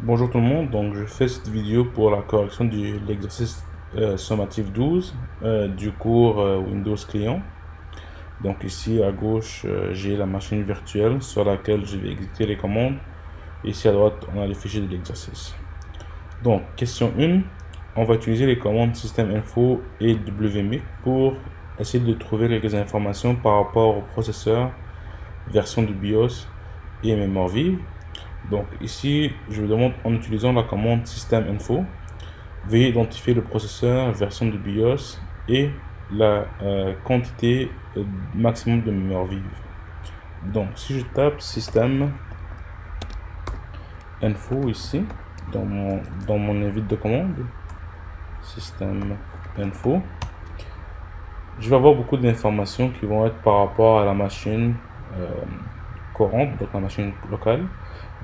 Bonjour tout le monde, donc je fais cette vidéo pour la correction de l'exercice sommatif 12 du cours Windows Client. Donc ici à gauche j'ai la machine virtuelle sur laquelle je vais exécuter les commandes. Ici à droite on a le fichier de l'exercice. Donc question 1, on va utiliser les commandes system-info et wmic pour essayer de trouver quelques informations par rapport au processeur, version du BIOS et mémoire vive. Donc ici, je vous demande en utilisant la commande system-info, veuillez identifier le processeur, version du BIOS et la quantité maximum de mémoire vive. Donc si je tape system-info ici, dans mon invite de commande, system-info, je vais avoir beaucoup d'informations qui vont être par rapport à la machine courante, donc la machine locale.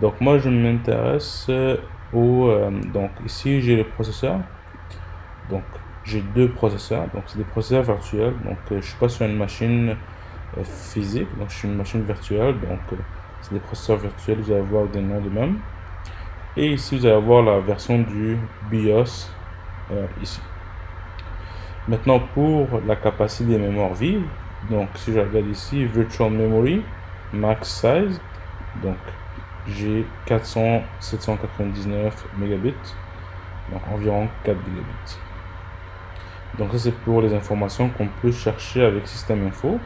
Donc moi je m'intéresse donc ici j'ai le processeur. Donc j'ai deux processeurs, donc c'est des processeurs virtuels. Donc je suis pas sur une machine physique, donc je suis une machine virtuelle. Donc c'est des processeurs virtuels, vous allez voir des noms de même. Et ici vous allez voir la version du BIOS ici. Maintenant pour la capacité des mémoires vives, donc si je regarde ici Virtual Memory Max Size, donc j'ai 799 mégabits, donc environ 4 gigabits. Donc ça c'est pour les informations qu'on peut chercher avec System Info.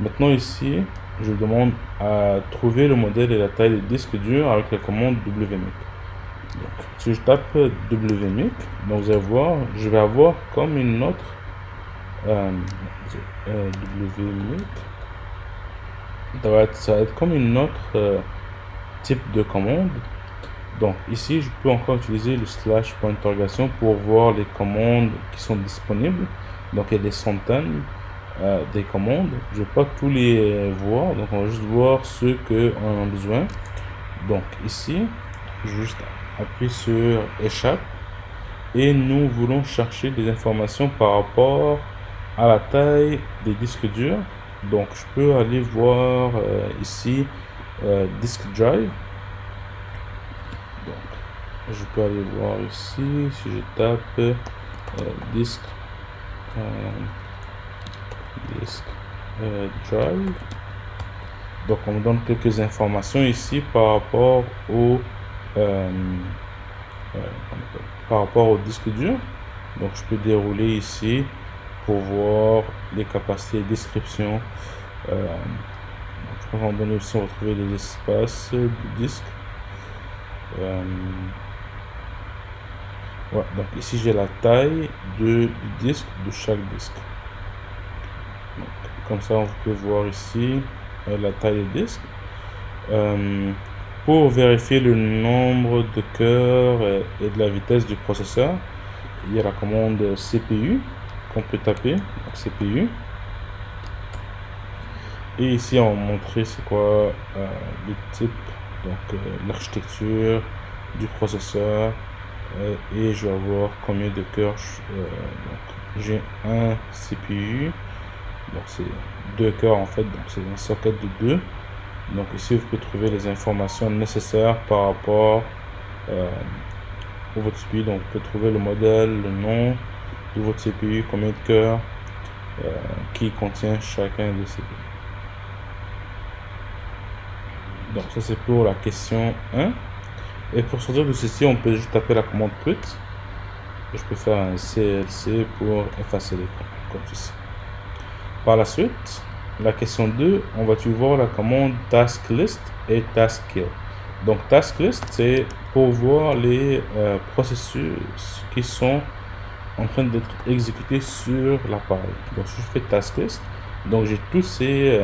Maintenant ici, je demande à trouver le modèle et la taille du disque dur avec la commande wmic. Donc, si je tape wmic, donc vous allez voir, je vais avoir comme une autre wmic. Ça va être comme une autre type de commande. Donc ici, je peux encore utiliser le slash point d'interrogation pour voir les commandes qui sont disponibles. Donc il y a des centaines des commandes. Je ne vais pas tous les voir, donc on va juste voir ceux qu'on a besoin. Donc ici, je vais juste appuyer sur échappe et nous voulons chercher des informations par rapport à la taille des disques durs. Donc je peux aller voir ici disk drive. Donc je peux aller voir ici si je tape disk drive. Donc on me donne quelques informations ici par rapport au disque dur. Donc je peux dérouler ici pour voir les capacités et descriptions. Je peux en donner aussi retrouver les espaces du disque. Ouais, donc ici j'ai la taille du disque de chaque disque. Donc, comme ça on peut voir ici la taille du disque. Pour vérifier le nombre de cœurs et de la vitesse du processeur, il y a la commande CPU qu'on peut taper, donc CPU. Et ici on va montrer c'est quoi le type, donc l'architecture du processeur. Et je vais voir combien de cœurs. Donc j'ai un CPU, donc c'est deux cœurs en fait, donc c'est un socket de 2. Donc ici vous pouvez trouver les informations nécessaires par rapport au votre CPU. Donc vous pouvez trouver le modèle, le nom de votre CPU, combien de cœurs qui contient chacun de ces. Donc ça c'est pour la question 1. Et pour sortir de ceci, on peut juste taper la commande quit. Je peux faire un CLC pour effacer l'écran, comme ceci. Par la suite, la question 2, on va voir la commande task list et task kill. Donc task list, c'est pour voir les processus qui sont en train d'être exécutés sur l'appareil. Donc si je fais task list, donc j'ai tous ces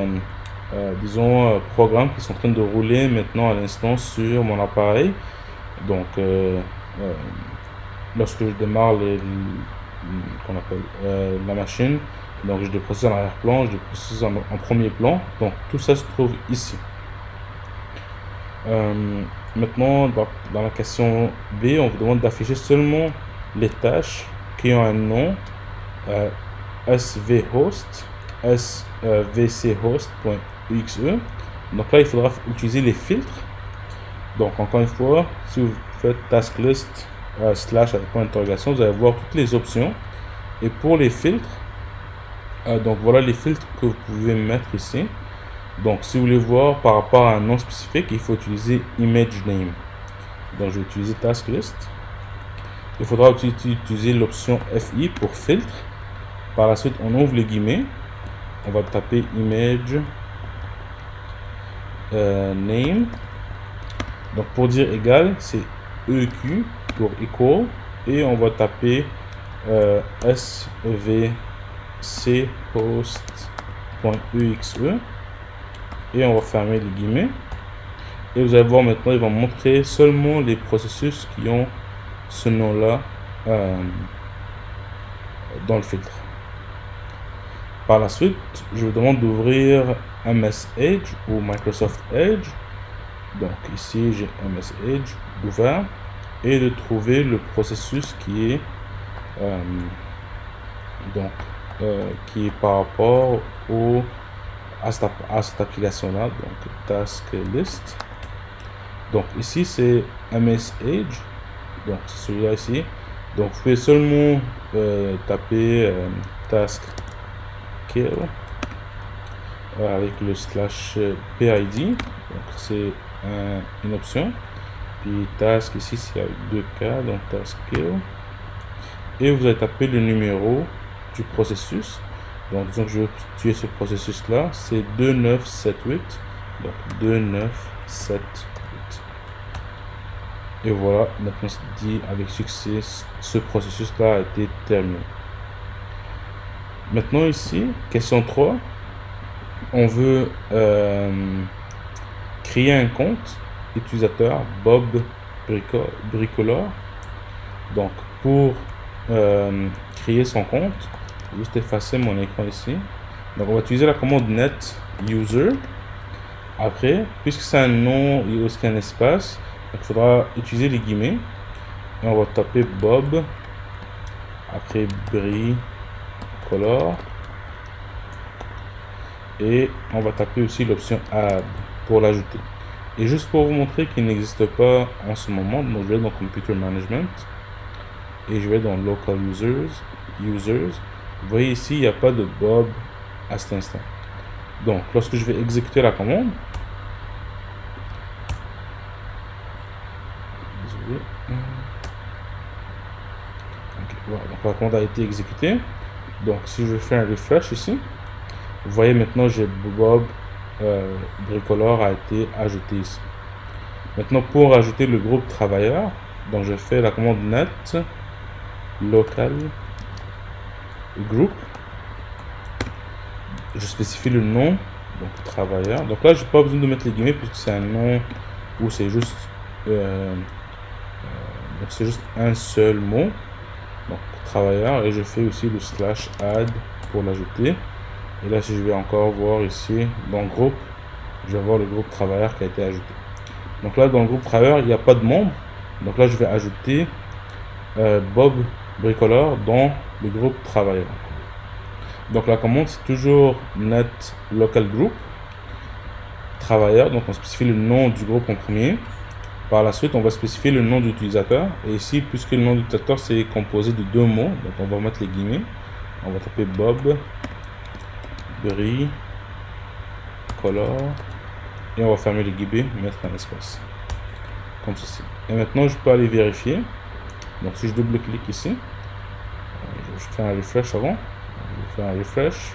disons programmes qui sont en train de rouler maintenant à l'instant sur mon appareil. Donc lorsque je démarre la machine, donc j'ai des processus en arrière-plan, j'ai des processus en premier plan, donc tout ça se trouve ici. Maintenant dans la question B, on vous demande d'afficher seulement les tâches qui ont un nom svhost, svchost.exe. Donc là il faudra utiliser les filtres Donc encore une fois, si vous faites task list slash avec point d'interrogation, vous allez voir toutes les options. Et pour les filtres, donc voilà les filtres que vous pouvez mettre ici. Donc si vous voulez voir par rapport à un nom spécifique, il faut utiliser image name. Donc je vais utiliser task list. Il faudra utiliser l'option FI pour filtre. Par la suite, on ouvre les guillemets. On va taper image name. Donc pour dire égal, c'est EQ pour equal. Et on va taper svc host.exe. Et on va fermer les guillemets. Et vous allez voir maintenant, il va montrer seulement les processus qui ont ce nom-là dans le filtre. Par la suite, je vous demande d'ouvrir MS Edge ou Microsoft Edge. Donc ici, j'ai MS Edge ouvert et de trouver le processus qui est qui est par rapport à cette application-là, donc task list. Donc ici, c'est MS Edge. Donc c'est celui-là ici. Donc vous pouvez seulement taper task kill avec le slash PID. Donc c'est une option. Puis task ici c'est avec 2K, donc task kill. Et vous allez taper le numéro du processus. Donc disons que je veux tuer ce processus là, c'est 2978. Donc 2978. Et voilà, maintenant c'est dit avec succès, ce processus là a été terminé. Maintenant ici, question 3, on veut créer un compte utilisateur Bob Bricoleur. Donc pour créer son compte, je vais juste effacer mon écran ici. Donc on va utiliser la commande net user. Après, puisque c'est un nom et aussi un espace, il faudra utiliser les guillemets. Et on va taper Bob, après Bricoleur. Et on va taper aussi l'option add pour l'ajouter. Et juste pour vous montrer qu'il n'existe pas en ce moment, donc je vais dans Computer Management et je vais dans Local Users. Vous voyez ici, il n'y a pas de Bob à cet instant. Donc, lorsque je vais exécuter la commande, désolé. Okay, voilà, donc la commande a été exécutée. Donc, si je fais un refresh ici, vous voyez maintenant, j'ai Bob Bricoleur a été ajouté ici. Maintenant, pour ajouter le groupe travailleur, donc je fais la commande net local group. Je spécifie le nom, donc travailleur. Donc là, j'ai pas besoin de mettre les guillemets puisque c'est un nom où c'est juste donc c'est juste un seul mot, donc travailleur, et je fais aussi le slash add pour l'ajouter. Et là, si je vais encore voir ici dans le groupe, je vais voir le groupe travailleur qui a été ajouté. Donc là, dans le groupe travailleur, il n'y a pas de membre. Donc là, je vais ajouter Bob Bricoleur dans le groupe travailleur. Donc la commande, c'est toujours net local group travailleur. Donc on spécifie le nom du groupe en premier. Par la suite, on va spécifier le nom de l'utilisateur. Et ici, puisque le nom de l'utilisateur c'est composé de deux mots, donc on va mettre les guillemets. On va taper Bob Bricoleur et on va fermer les guillemets, mettre un espace comme ceci. Et maintenant, je peux aller vérifier. Donc si je double-clique ici, je fais un refresh avant. Je fais un refresh,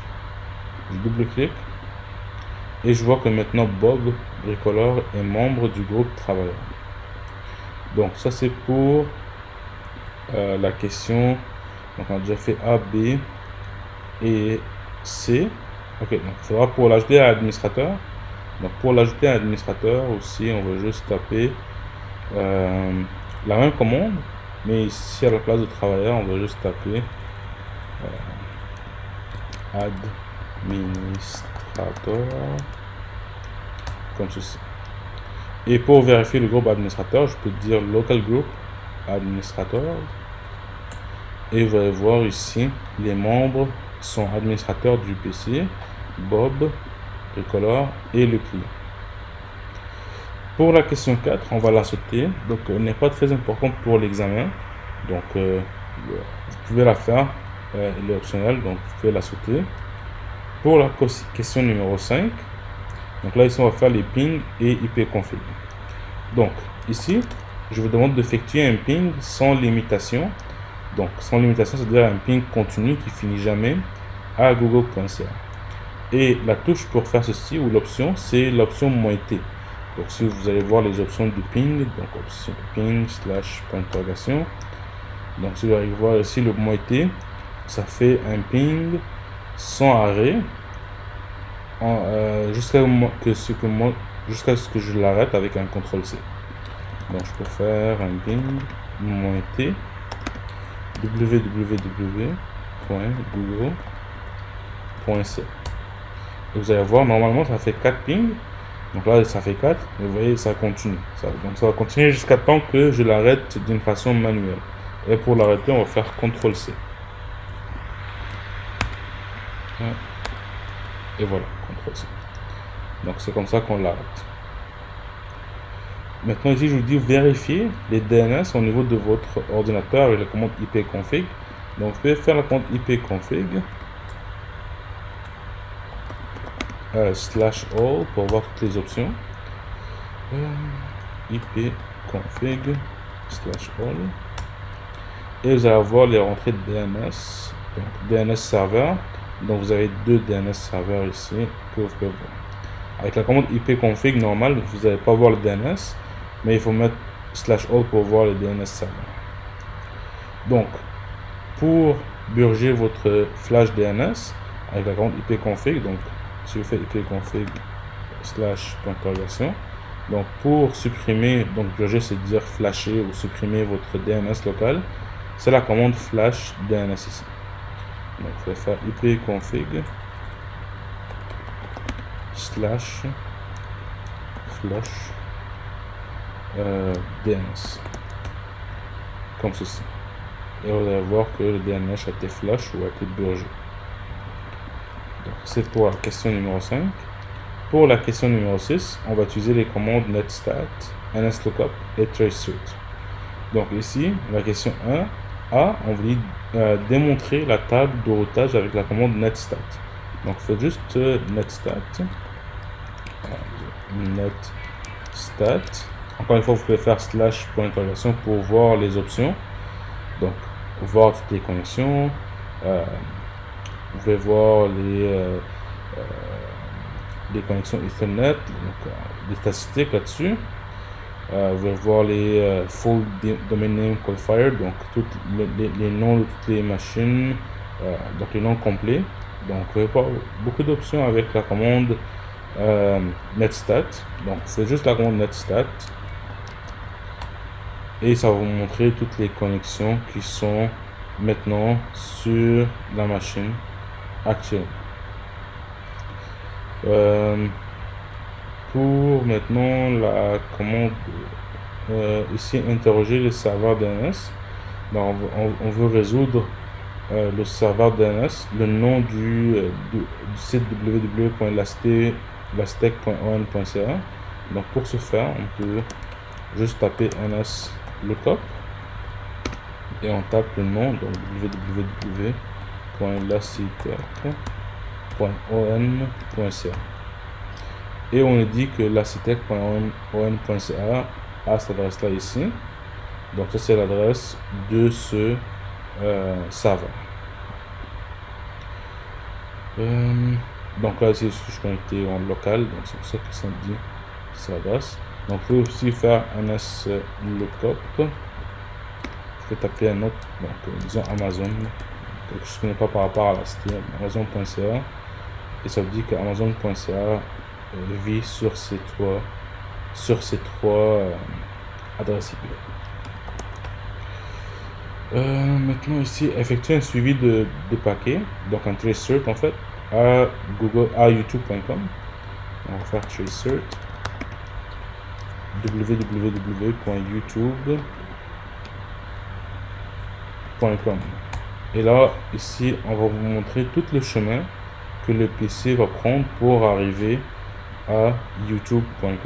je double-clique et je vois que maintenant Bob Bricoleur est membre du groupe travailleur. Donc ça c'est pour la question. Donc on a déjà fait A, B et C. Ok, donc il faudra pour l'ajouter à administrateur. Donc pour l'ajouter à administrateur aussi, on va juste taper la même commande, mais ici à la place de travailleur, on va juste taper administrateur comme ceci. Et pour vérifier le groupe administrateur, je peux dire local group administrateur et vous allez voir ici les membres sont administrateurs du PC, Bob Bricoleur et le client. Pour la question 4, on va la sauter, donc elle n'est pas très importante pour l'examen, donc vous pouvez la faire, elle est optionnelle, donc vous pouvez la sauter. Pour la question numéro 5, donc là ici on va faire les ping et ipconfig. Donc ici, je vous demande d'effectuer un ping sans limitation, donc sans limitation, c'est-à-dire un ping continu qui finit jamais à google.ca. Et la touche pour faire ceci, ou l'option, c'est l'option -t. Donc si vous allez voir les options du ping, donc option ping / point d'interrogation, donc si vous allez voir ici le -t, ça fait un ping sans arrêt jusqu'à ce que je l'arrête avec un CTRL-C. Donc je peux faire un ping -t www.google.ca. Et vous allez voir, normalement ça fait 4 pings. Donc là ça fait 4, et vous voyez ça continue. Donc ça va continuer jusqu'à temps que je l'arrête d'une façon manuelle. Et pour l'arrêter, on va faire CTRL-C. Et voilà, CTRL-C. Donc c'est comme ça qu'on l'arrête. Maintenant ici je vous dis vérifier les DNS au niveau de votre ordinateur avec la commande ipconfig. Donc vous pouvez faire la commande ipconfig /all pour voir toutes les options. ipconfig /all, et vous allez avoir les rentrées de DNS, donc DNS serveur. Donc vous avez 2 DNS serveurs ici que vous pouvez voir. Avec la commande ipconfig normale, vous n'allez pas voir le DNS, mais il faut mettre /all pour voir les DNS serveurs. Donc pour purger votre flash DNS avec la commande ipconfig, donc si vous faites ipconfig /point d'interrogation, donc pour supprimer, donc purger c'est dire flasher ou supprimer votre DNS local, c'est la commande flash DNS ici. Donc vous pouvez faire ipconfig /flush DNS comme ceci, et vous allez voir que le DNS a été flush ou a été purgé. Donc c'est pour la question numéro 5. Pour la question numéro 6, on va utiliser les commandes netstat, nslookup et tracecert. Donc ici, la question 1A, on veut démontrer la table de routage avec la commande netstat. Donc faites juste netstat. Encore une fois, vous pouvez faire /point d'interrogation pour voir les options. Donc voir toutes les connexions. Vous pouvez voir les connexions Ethernet, donc des statistiques là-dessus. Vous pouvez voir les full domain name qualifier, donc les noms de toutes les machines, donc les noms complets. Donc vous pouvez voir beaucoup d'options avec la commande netstat. Donc c'est juste la commande netstat, et ça va vous montrer toutes les connexions qui sont maintenant sur la machine actuelle. Pour maintenant la commande ici interroger le serveur DNS. Donc on veut résoudre le serveur DNS, le nom du site www.lastec.on.ca. donc pour ce faire, on peut juste taper nslookup et on tape le nom, donc www.lastec.on.ca, et on dit que lastec.on.ca a cette adresse là ici. Donc ça c'est l'adresse de ce serveur. Donc là ici je suis connecté en local, donc c'est pour ça que ça me dit cette adresse. Donc vous pouvez aussi faire nslookup. Je vais taper un autre, donc disons Amazon. Donc je ne connais pas par rapport à la site Amazon.ca, et ça veut dire que Amazon.ca vit sur ces trois adresses IP. Maintenant ici, effectuer un suivi de paquets, donc un tracecert en fait, à youtube.com. On va faire tracecert www.youtube.com, et là ici on va vous montrer tout le chemin que le PC va prendre pour arriver à youtube.com.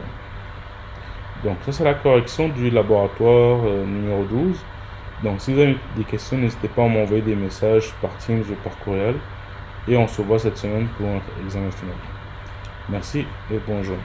Donc ça c'est la correction du laboratoire numéro 12. Donc si vous avez des questions, n'hésitez pas à m'envoyer des messages par Teams ou par courriel. Et on se voit cette semaine pour un examen final. Merci et bonjour.